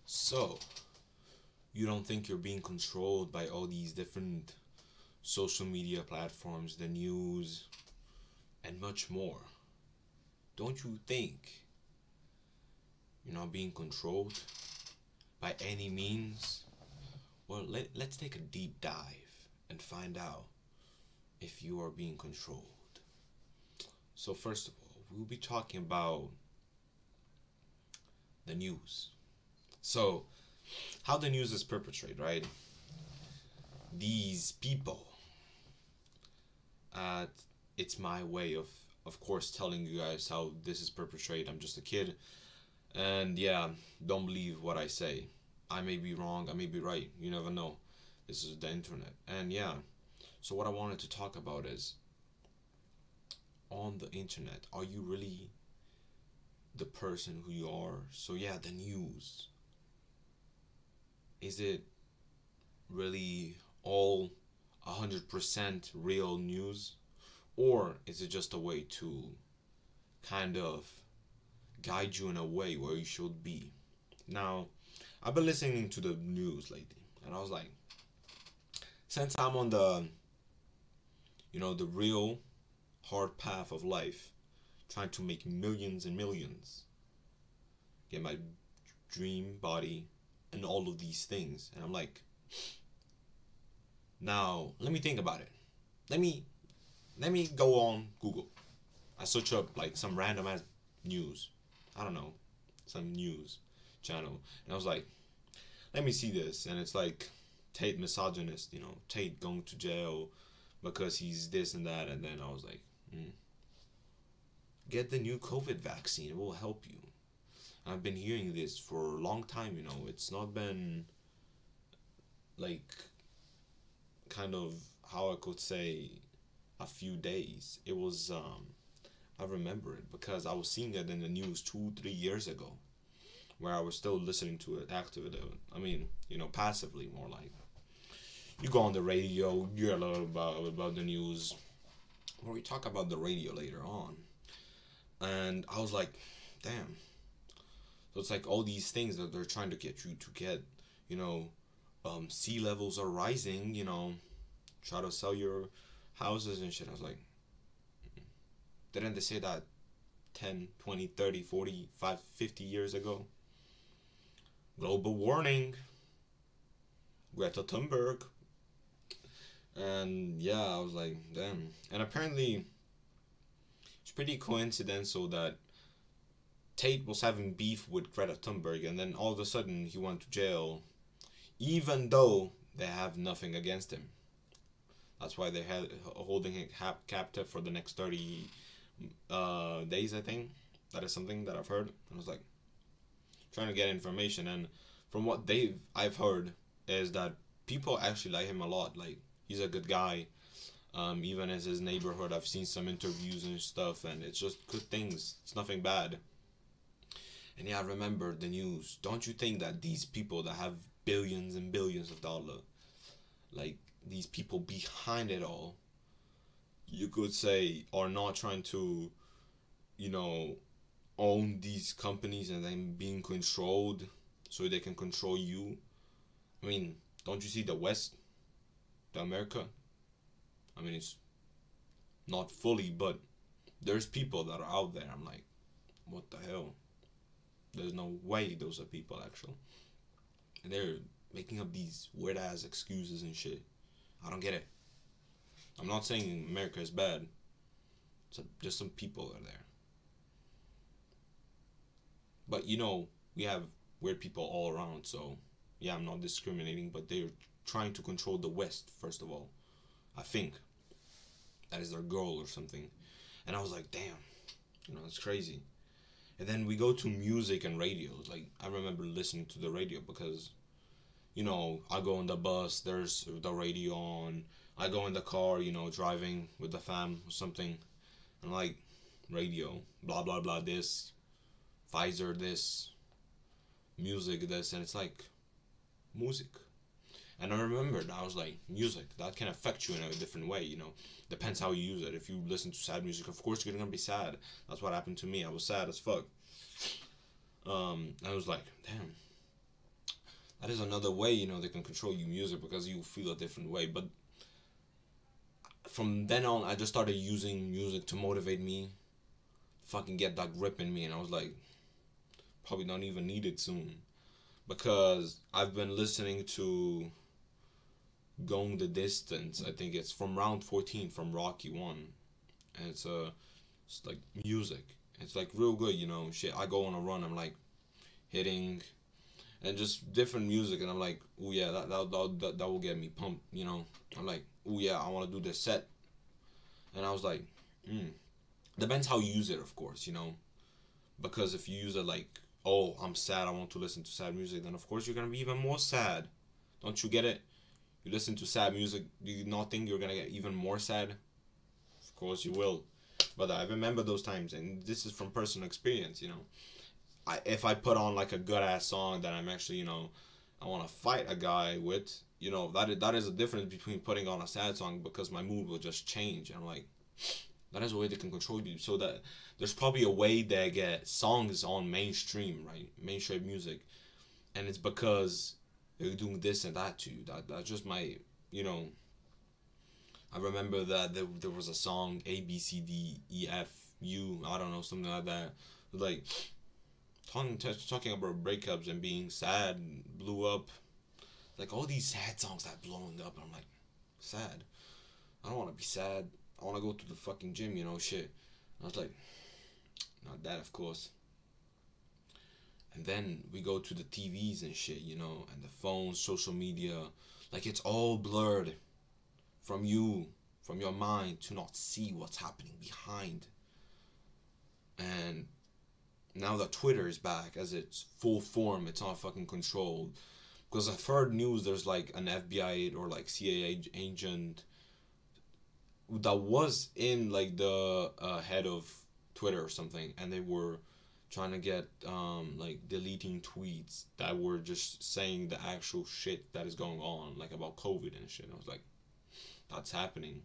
So, you don't think you're being controlled by all these different social media platforms, the news, and much more? Don't you think you're not being controlled by any means? Well, let's take a deep dive and find out if you are being controlled. So, first of all, we'll be talking about the news. So, how the news is perpetrated, right? These people, uh, it's my way of course, telling you guys how this is perpetrated. I'm just a kid, and yeah, don't believe what I say. I may be wrong, I may be right. You never know. This is the internet, and yeah. So what I wanted to talk about is on the internet. Are you really the person who you are? So yeah, the news. Is it really all 100% real news? Or is it just a way to kind of guide you in a way where you should be? Now, I've been listening to the news lately, and I was like, since I'm on the real hard path of life, trying to make millions and millions, get my dream body, and all of these things, and I'm like, now let me think about it. Let me let me go on Google. I search up like some random ass news. I don't know, some news channel, and I was like, let me see this, and it's like Tate misogynist, Tate going to jail because he's this and that, and then I was like, get the new COVID vaccine, it will help you. I've been hearing this for a long time, it's not been like kind of how I could say a few days. It was I remember it because I was seeing it in the news 2 3 years ago, where I was still listening to it actively. I mean, passively more like you go on the radio, you hear a lot about the news, where we talk about the radio later on, and I was like, damn. So it's like all these things that they're trying to get you to get, you know, sea levels are rising, try to sell your houses and shit. I was like, didn't they say that 10, 20, 30, 45, 50 years ago? Global warning, Greta Thunberg. And yeah, I was like, damn. And apparently, it's pretty coincidental that Tate was having beef with Greta Thunberg, and then all of a sudden he went to jail, even though they have nothing against him. That's why they had holding him captive for the next 30 days, I think. That is something that I've heard. I was like, trying to get information, and from what I've heard is that people actually like him a lot. Like, he's a good guy. Even as his neighborhood, I've seen some interviews and stuff, and it's just good things. It's nothing bad. And yeah, I remember the news. Don't you think that these people that have billions and billions of dollars, like these people behind it all, you could say, are not trying to, you know, own these companies and then being controlled so they can control you? I mean, don't you see the West, the America? I mean, it's not fully, but there's people that are out there. I'm like, what the hell? There's no way those are people actually. And they're making up these weird ass excuses and shit. I don't get it. I'm not saying America is bad. Just some people are there. But we have weird people all around. So yeah, I'm not discriminating, but they're trying to control the West first of all. I think that is their goal or something. And I was like, damn, it's crazy. And then we go to music and radio. Like, I remember listening to the radio because, I go on the bus, there's the radio on. I go in the car, driving with the fam or something. And like, radio, blah, blah, blah, this, Pfizer, this, music, this. And it's like, music. And I remembered, I was like, music, that can affect you in a different way, Depends how you use it. If you listen to sad music, of course you're gonna be sad. That's what happened to me. I was sad as fuck. I was like, damn. that is another way, you know, they can control you music because you feel a different way. But from then on, I just started using music to motivate me, fucking get that grip in me, and I was like, probably not even needed soon, because I've been listening to Going the Distance. I think it's from Round 14 from Rocky One, and it's like music. It's like real good, you know. Shit, I go on a run. I'm like hitting and just different music, and I'm like, oh yeah, that will get me pumped, you know. I'm like, oh yeah, I want to do this set, and I was like, mm. Depends how you use it, of course, you know, because if you use it like, oh, I'm sad, I want to listen to sad music, then of course you're gonna be even more sad. Don't you get it? You listen to sad music, do you not think you're gonna get even more sad? Of course you will. But I remember those times, and this is from personal experience, you know. If I put on like a good ass song that I'm actually, you know, I want to fight a guy with, you know, that is a difference between putting on a sad song, because my mood will just change. And I'm like, that is a way they can control you. So that there's probably a way they get songs on mainstream, right? Mainstream music, and it's because they're doing this and that to you. That's just my, you know. I remember that there was a song A B C D E F U, I don't know, something like that, like talking about breakups and being sad, blew up, like all these sad songs that blowing up. And I'm like, sad. I don't want to be sad. I want to go to the fucking gym, you know, shit. And I was like, not that, of course. And then we go to the TVs and shit, you know, and the phones, social media, like it's all blurred from you, from your mind, to not see what's happening behind. And now that Twitter is back as its full form, it's not fucking controlled. Because I've heard news there's like an FBI or like CIA agent that was in like the head of Twitter or something, and they were trying to get like deleting tweets that were just saying the actual shit that is going on, like about COVID and shit. And I was like, that's happening.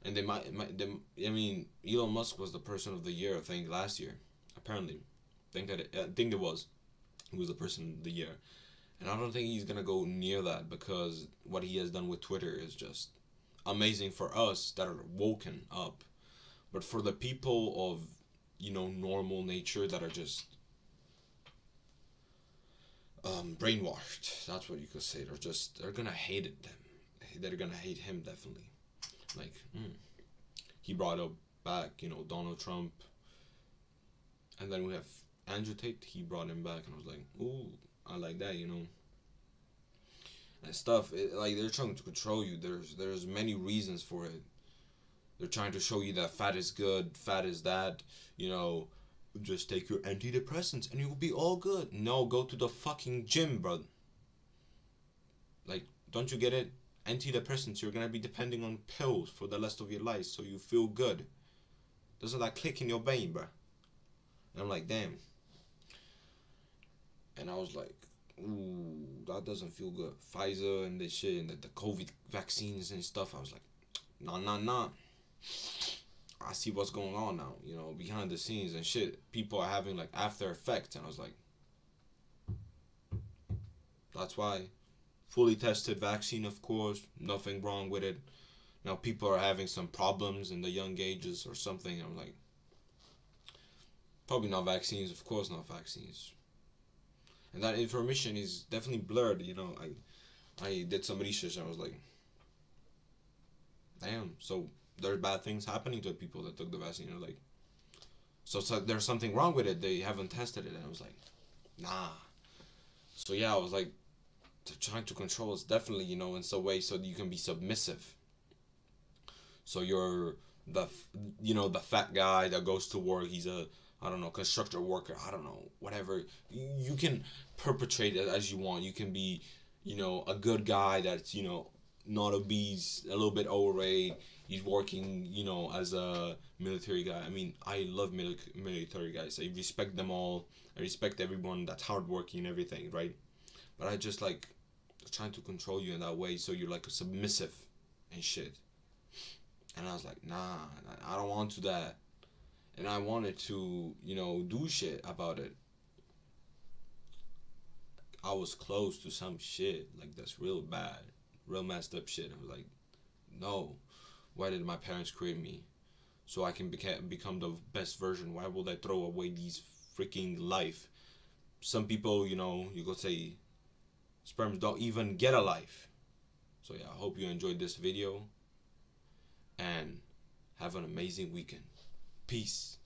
And I mean, Elon Musk was the person of the year, I think, last year. Apparently, I think it was. He was the person of the year, and I don't think he's gonna go near that, because what he has done with Twitter is just amazing for us that are woken up, but for the people of, you know, normal nature that are just brainwashed. That's what you could say. They're gonna hate it. They're gonna hate him definitely. Like, he brought up back, you know, Donald Trump, and then we have Andrew Tate. He brought him back, and I was like, ooh, I like that, you know. And stuff, like they're trying to control you. There's many reasons for it. They're trying to show you that fat is good, fat is that, you know. Just take your antidepressants and you'll be all good. No, go to the fucking gym, bro. Like, don't you get it? Antidepressants, you're gonna be depending on pills for the rest of your life, so you feel good. Doesn't that click in your brain, bro? And I'm like, damn. And I was like, ooh, that doesn't feel good. Pfizer and this shit and the COVID vaccines and stuff. I was like, nah. I see what's going on now, you know, behind the scenes and shit. People are having like after effects, and I was like, that's why. Fully tested vaccine, of course, nothing wrong with it. Now people are having some problems in the young ages or something. I'm like, probably not vaccines, of course not vaccines. And that information is definitely blurred, you know. I did some research, and I was like, damn, so there's bad things happening to people that took the vaccine. They're like, so there's something wrong with it. They haven't tested it. And I was like, nah. So yeah, I was like, trying to control is definitely, you know, in some way so that you can be submissive. So you're the, you know, the fat guy that goes to work. He's a, I don't know, constructor worker. I don't know, whatever. You can perpetrate it as you want. You can be, you know, a good guy that's, you know, not obese, a little bit overweight. He's working, you know, as a military guy. I mean, I love military guys. I respect them all. I respect everyone that's hardworking and everything, right? But I just like trying to control you in that way, so you're like a submissive and shit. And I was like, nah, I don't want to that. And I wanted to, you know, do shit about it. I was close to some shit like that's real bad, real messed up shit. I was like, no, why did my parents create me? So I can become the best version. Why would I throw away these freaking life? Some people, you know, you could say sperms don't even get a life. So yeah, I hope you enjoyed this video and have an amazing weekend. Peace.